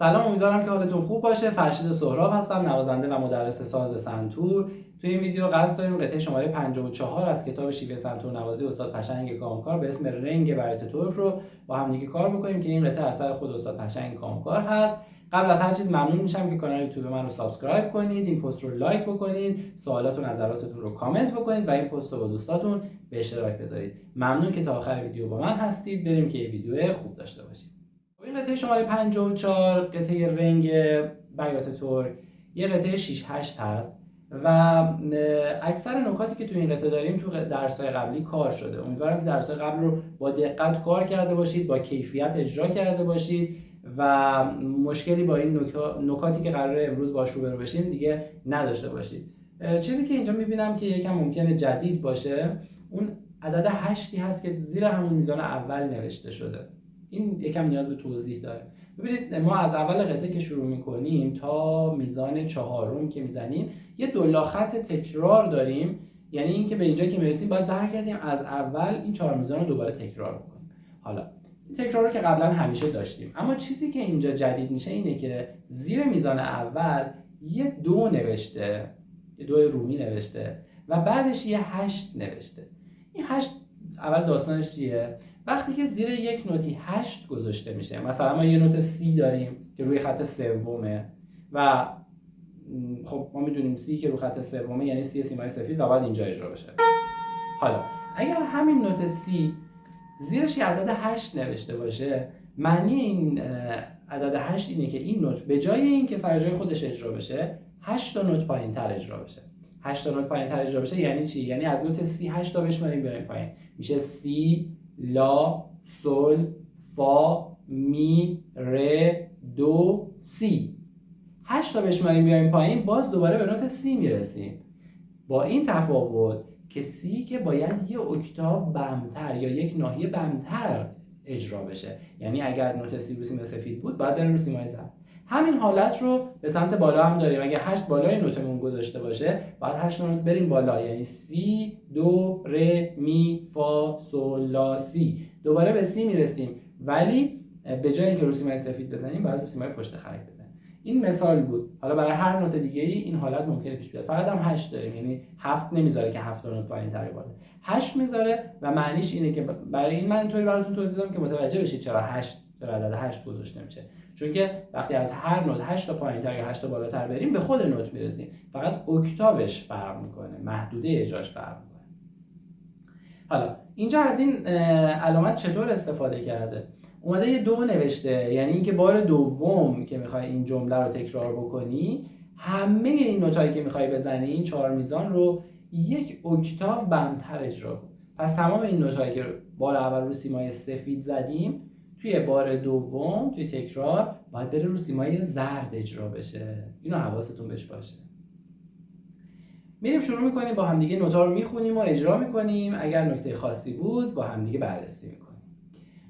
سلام، امیدوارم که حالتون خوب باشه. فرشید سهراب هستم، نوازنده و مدرس ساز سنتور. توی این ویدیو قصد داریم قطعه شماره 54 از کتاب شیوه سنتور نوازی استاد پشنگ کامکار به اسم رنگ برای ترک رو با هم دیگه کار می‌کنیم که این قطعه اثر خود استاد پشنگ کامکار هست. قبل از هر چیز ممنون میشم که کانال یوتیوب من رو سابسکرایب کنید، این پست رو لایک بکنید، سوالات و نظراتتون رو کامنت بکنید و این پست رو با دوستاتون به اشتراک بذارید. ممنون که تا آخر ویدیو با من هستید. بریم که این ویدیو خوب داشته باشید. این قطعه شماره 54 قطعه رنگ بیات ترک یه قطعه 6-8 هست و اکثر نکاتی که تو این قطعه داریم تو درس‌های قبلی کار شده. امیدوارم که درس‌های قبل رو با دقت کار کرده باشید، با کیفیت اجرا کرده باشید و مشکلی با این نکاتی که قراره امروز باهاش روبرو بشیم دیگه نداشته باشید. چیزی که اینجا می‌بینم که یکم ممکنه جدید باشه، اون عدد 8 هست که زیر همون میزان اول نوشته شده. این یکم نیاز به توضیح داره. ببینید ما از اول قطعه که شروع میکنیم تا میزان 4 که میزنیم یه دولا خط تکرار داریم، یعنی اینکه به اینجا که میرسیم باید برگردیم از اول این 4 میزان رو دوباره تکرار بکنیم. حالا این تکرار رو که قبلا همیشه داشتیم، اما چیزی که اینجا جدید میشه اینه که زیر میزان اول یه 2 نوشته، یه 2 رومی نوشته و بعدش یه 8 نوشته. این 8 اول داستانش چیه؟ وقتی که زیر یک نوتی 8 گذاشته میشه، مثلا ما یه نوت سی داریم که روی خط سومه و خب ما میدونیم سی که روی خط سومه یعنی سی سیمای سفید و باید اینجا اجرا بشه. حالا اگر همین نوت سی زیرش یه عدد 8 نوشته باشه، معنی این عدد 8 اینه که این نوت به جای این که سر جای خودش اجرا بشه 8 تا نوت پایین‌تر اجرا بشه. 8 تا نوت پایین‌تر اجرا بشه یعنی چی؟ یعنی از نوت سی 8 تا بشماریم بیایم پایین، میشه سی، لا، سل، فا، می، ره، دو، سی. 8 تا بشماریم بیایم پایین باز دوباره به نوت سی میرسیم، با این تفاوت که سی که باید یه اکتاو بمتر یا یک ناحیه بمتر اجرا بشه، یعنی اگر نوت سی رو سیم سفید بود باید بریم رو سیمای زرد. همین حالت رو به سمت بالا هم داریم. اگه 8 بالای نوتمون گذاشته باشه باید 8 نوت بریم بالا، یعنی سی، دو، ره، می، فا، سل، لا، سی. دوباره به سی میرسیم ولی به جای اینکه رو سیمای سفید بزنیم باید رو سیمای پشت خرک بزنیم. این مثال بود. حالا برای هر نوت دیگه ای این حالت ممکنه پیش بیاد. فقط هم 8 داریم، یعنی 7 نمیذاره که 7 نوت پایین‌تر باشه. 8 میذاره و معنیش اینه که برای این من اینطوری براتون توضیح دادم که متوجه بشید چرا عدد 8 گذاشته میشه. چون که وقتی از هر نوت 8 تا پایین‌تر یا 8 تا بالاتر بریم به خود نوت میرسیم. فقط اکتاوش فرق میکنه، محدوده اجراش فرق میکنه. حالا اینجا از این علامت چطور استفاده کرده؟ اومده یه 2 نوشته، یعنی اینکه بار دوم که میخوای این جمله رو تکرار بکنی همه این نوتایی که میخوای بزنی این 4 میزان رو یک اکتاو بمتر اجرا کن. پس تمام این نوتایی که بار اول رو سیمای سفید زدیم توی بار دوم توی تکرار باید بره رو سیمای زرد اجرا بشه. اینو حواستون بهش باشه. میریم شروع میکنیم با همدیگه نوتا رو میخونیم و اجرا میکنیم. اگر نکته خاصی بود با همدیگه بررسی میکنیم.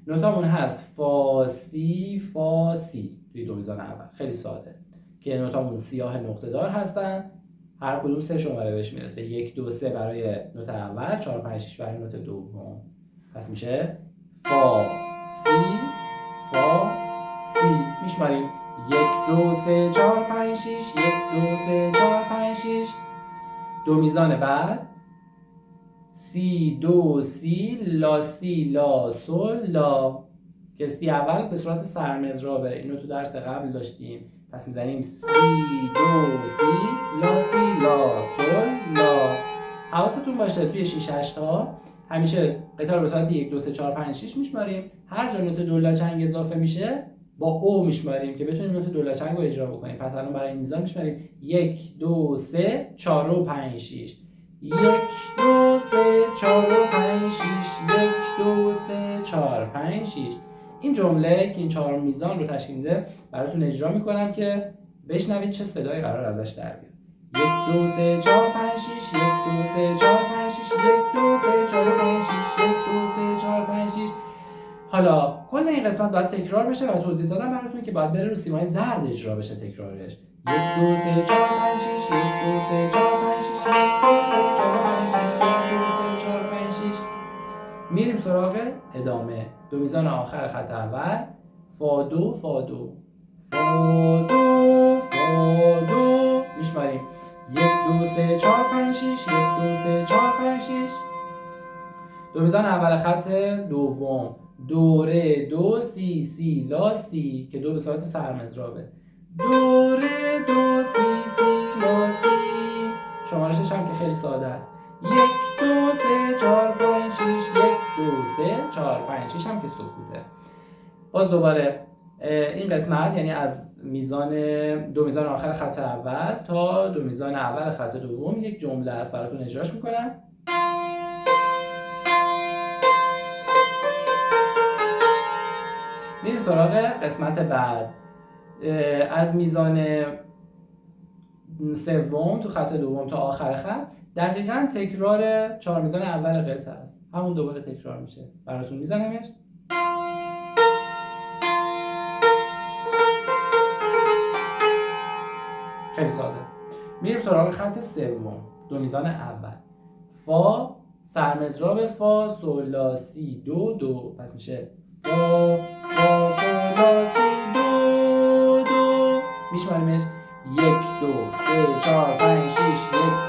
نوتامون هست فا سی فا سی توی 2 میزان اول، خیلی ساده که نوتامون سیاه نقطه دار هستن، هر کدوم 3 شماره بهش میرسه، 1 2 3 برای نوت اول، 4 5 6 برای نوت دوم. پس میشه فا سی فا سی. میشماریم 1 2 3 4 5 6 1 2 3 4 5 6. 2 میزان بعد سی دو سی لا سی لا سل لا، که سی اول به صورت سرمضرابه، اینو تو درس قبل داشتیم. پس میزنیم سی دو سی لا سی لا سل لا. حواستون باشه توی 6 8 ها همیشه قطعه رو به صورت 1 2 3 4 5 6 میشماریم. هر جا نوت دولا چنگ اضافه میشه با او میشماریم که بتونیم نوت دولا چنگ رو اجرا بکنیم. پس الان برای این میزان میشماریم 1 2 3 4 و 5 6. 1 2 3 4 و 5 6 1 2 3 4 5 6. این جمله که این 4 میزان رو تشکیل میده براتون اجرا میکنم که بشنوید چه صدایی قرار ازش در بیاد. 1 2 3 4 5 6 1 2 3 4 5 6 1 2 3 4 5 6 1 2 3 4 5 6. حالا کل این قسمت باید تکرار بشه و توضیح دادم براتون که باید بره رو سیمای زرد اجرا بشه تکرارش. 1 2 3 4 5 6 1 2 3 4 5 6 1 2 3 4 5 6 1 2 3 4 5 6. میریم سراغ ادامه. 2 میزان آخر خط اول فا دو فا دو فا دو فا دو. میشماریم 1 2 3 4 5 6 1 2 3 4 5 6. دو میزان اول خط دوم دو ره دو سی سی لا سی که دو به صورت سرمضرابه. دو ره دو سی سی لا سی. شمارشش هم که خیلی ساده است. 1 2 3 4 5 6 1 2 3 4 5 6 هم که سکوته. باز دوباره این قسمت یعنی از دو میزان آخر خط اول تا دو میزان اول خط دوم یک جمله است، براتون اجراش میکنم. میریم سراغ قسمت بعد. از میزان سوم تو خط دوم تا آخر خط دقیقاً تکرار چهار میزان اول قطعه است. همون دوباره تکرار میشه. براتون میزنمش. خیلی ساده. میریم سراغ خط سوم، دو میزان اول. فا سرمضراب فا سل لا سی دو دو، پس میشه فا فا سل لا سی دو دو. میشماریمش 1 2 3 4 5 6 1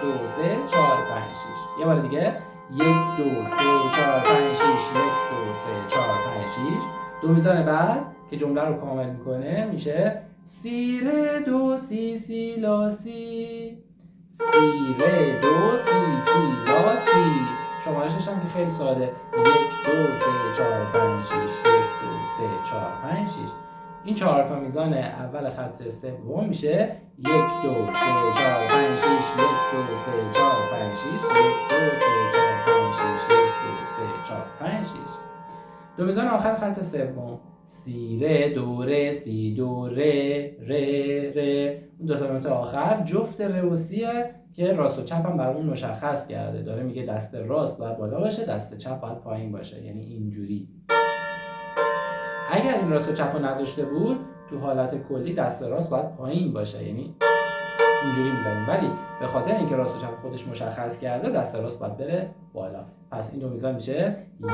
2 3 4 5 6. یه بار دیگه 1 2 3 4 5 6 1 2 3 4 5 6. دو میزان بعد که جمله رو کامل میکنه میشه سی ره دو سی سی لا سی. سی ره دو سی سی لا سی. شمارشش هم که خیلی ساده 1 2 3 4 5 6 1 2 3 4 5 6. این چهار تا میزان اول خط سوم میشه 1 2 3 4 5 6 1 2 3 4 5 6 1 2 3 4 5 6 1 2 3 4 5 6. دو میزان آخر خط سوم سی ره دو ره سی دو ره ره ره. اون دو تا نوت آخر جفت ره و سیه که راست و چپ هم برامون مشخص کرده. داره میگه دست راست باید بالا باشه، دست چپ باید پایین باشه، یعنی اینجوری. اگر این راست و چپ رو نذاشته بود تو حالت کلی دست راست باید پایین باشه، یعنی اینجوری میزنیم، ولی به خاطر اینکه راست و چپ خودش مشخص کرده دست راست باید بره بالا. پس این دو میزان میشه 1 2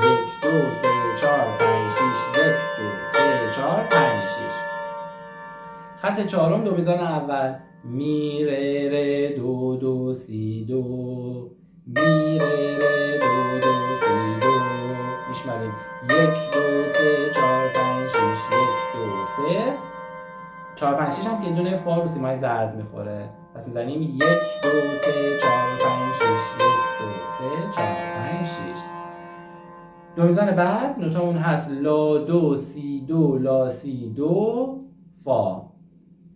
3 4 5 6 1 2 3 4 5 6. خط چهارم دو میزان اول می ره ره دو دو سی دو. می ره ره دو دو سی دو. میشماریم 1 2 3 4 5 6 1 2 3 4 5 6 هم که دونه فا رو سیمای زرد میخوره. پس میزنیم 1 2 3 4 5 6 1 2 3 4 5 6. دو میزان بعد نوتامون هست لا دو سی دو لا سی دو فا.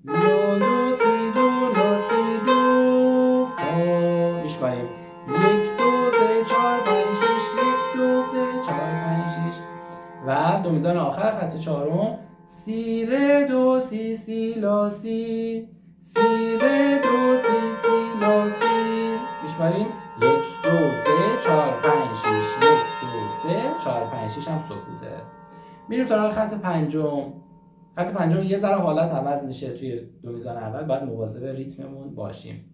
لا دو سی دو لا سی دو فا. میشماریم 1 2 3 4 5 6 1 2 3 4 5 6. و دو میزان آخر خط چهارم سی ره دو سی سی لا سی. سی ره دو سی سی لا سی. میشماریم 1 2 3 4 5 6 1 2 3 4 5 6 هم سکوته. میریم سراغ خط پنجم. خط پنجم یه ذره حالت عوض میشه توی دو میزان اول، باید مواظب ریتممون باشیم.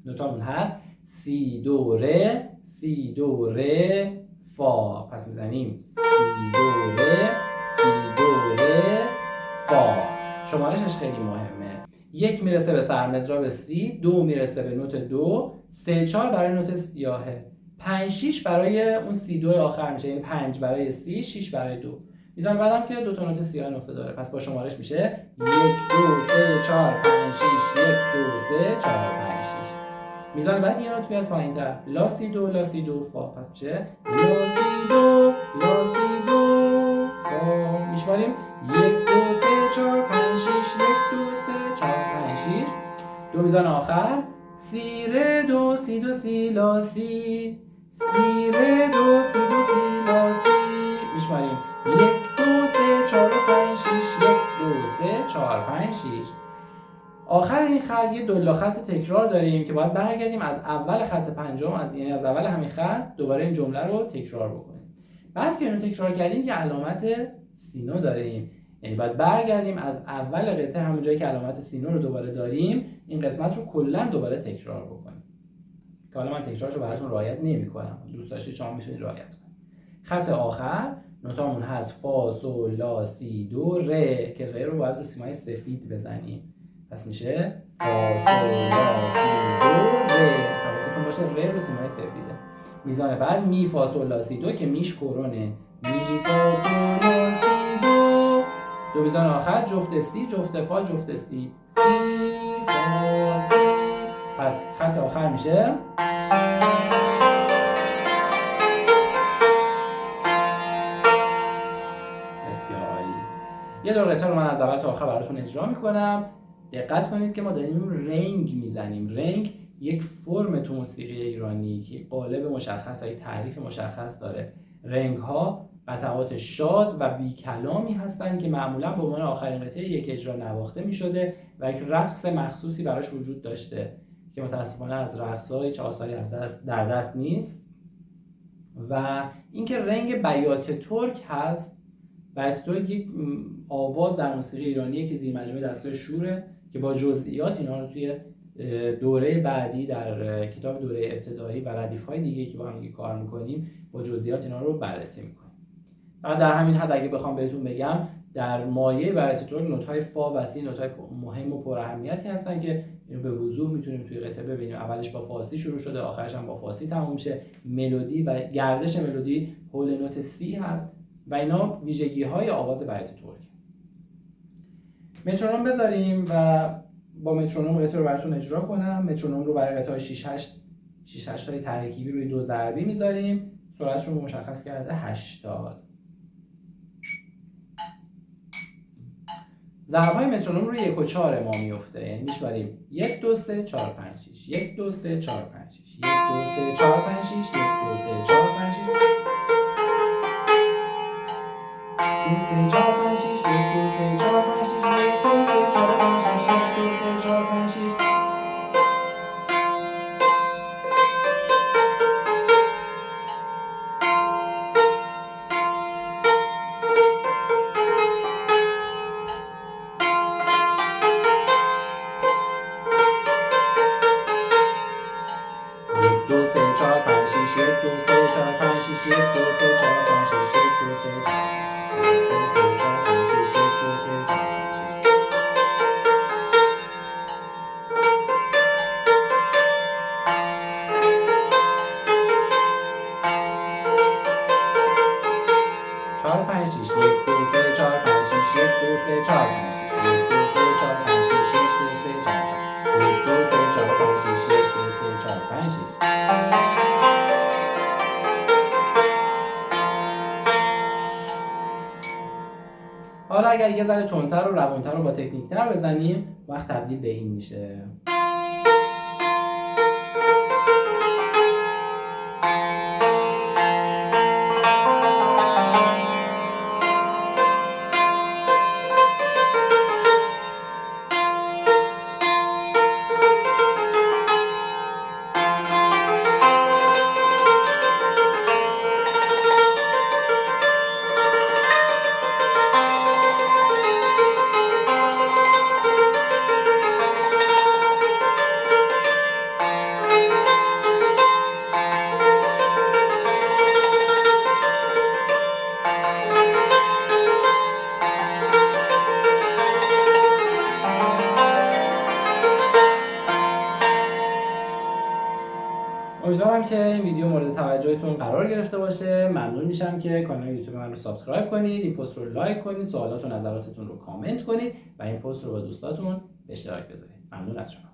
نوتامون هست سی دو ره سی دو ره فا. پس میزنیم سی دو ره سی دو ره فا. شمارشش خیلی مهمه. 1 میرسه به سرمضراب سی، 2 میرسه به نوت دو، 3 4 برای نوت سیاهه، 5 6 برای اون سی دو آخر میشه، یعنی 5 برای سی 6 برای دو. میزان بعدم که دو تا نوت سیاه نقطه داره، پس با شمارش میشه 1 2 3 4 5 6 1 2 3 4 5 6. میزان بعد یه نوت بیاد پایین‌تر، لا سی دو لا سی دو فا. پس میشه لا سی دو لا سی دو فا. میشماریم 1 2 3 4 5 6 1 2 3 4 5 6. دو میزان آخر سی ره دو سی دو سی لا سی. سی ره دو سی دو سی لا سی. میشماریم 1 2 3 4 5 6 1 2 3 4 5 6. آخر این خط یه دولا خط تکرار داریم که باید برگردیم از اول خط پنجم، یعنی از اول همین خط دوباره این جمله رو تکرار بکنیم. بعد که اینو تکرار کردیم که علامت سینو داریم، یعنی باید برگردیم از اول قطعه همون جایی که علامت سینو رو دوباره داریم این قسمت رو کلا دوباره تکرار بکنیم. که حالا من تکرارش رو براتون رعایت نمی‌کنم، دوست داشتید شما میتونید رعایت کنید. خط آخر نوتامون هست فا، سول، لا، سی، دو، ره که ره رو باید رو سیمای سفید بزنیم. پس میشه فا، سول، لا، سی، دو، ره. حواستون باشه ره رو سیمای سفیده. میزان بعد می، فا، سول، لا، سی، دو که میش کرونه. می، فا، سول، لا، سی، دو. دو میزان آخر جفت سی، جفت فا، جفت سی. سی، فا، سی. پس خط آخر میشه بسیار عالی. یه دور قطعه رو من از اول تا آخر براتون اجرا میکنم. دقت کنید که ما داریم رنگ میزنیم. رنگ یک فرم تو موسیقی ایرانی که قالب مشخص و یک تعریف مشخص داره. رنگ ها قطعات شاد و بی کلامی هستند که معمولا به عنوان آخرین قطعه یک اجرا نواخته میشده و یک رقص مخصوصی براش وجود داشته که متاسفانه از رقص‌های 4 سالی از در دست نیست. و اینکه رنگ بیات ترک هست. بیات ترک یک آواز در موسیقی ایرانیه که زیر مجموعه دستگاه شوره که با جزئیات اینا رو توی دوره بعدی در کتاب دوره ابتدایی و ردیف‌های دیگه که با هم کار می‌کنیم با جزئیات اینا رو بررسی می‌کنیم. فقط در همین حد اگه بخوام بهتون بگم در مایه بیات ترک نوت‌های فا و سی نوت‌های مهم و پراهمیتی هستن که اینو به وضوح میتونیم توی قطعه ببینیم. اولش با فارسی شروع شده، آخرش هم با فارسی تموم میشه. ملودی و گردش ملودی حول نوت سی هست و اینا ویژگی‌های آواز بیات ترک. مترونوم بذاریم و با مترونوم قطعه رو براتون اجرا کنم. مترونوم رو برای قطعه‌های 6 8 تای ترکیبی روی 2 ضربی میذاریم. سرعتش رو مشخص کرده 80. ضرب‌های مترونوم روی 1 و 4 ما میفته، یعنی میشماریم 1 2 3 4 5 6 1 2 3 4 5 6 1 2 3 4 5 6 1 2 3 4 5 6 2 3 4 5 6 1 2 3 4 5 6 1 2 3 4 5 6 1 2 3 4 5 6. حالا اگر یه ذره تندتر و روانتر و با تکنیک‌تر بزنیم وقت تبدیل به این میشه. امیدوارم که این ویدیو مورد توجهتون قرار گرفته باشه. ممنون میشم که کانال یوتیوب من رو سابسکرایب کنید، این پست رو لایک کنید، سوالات و نظراتتون رو کامنت کنید و این پست رو با دوستاتون به اشتراک بذارید. ممنون از شما.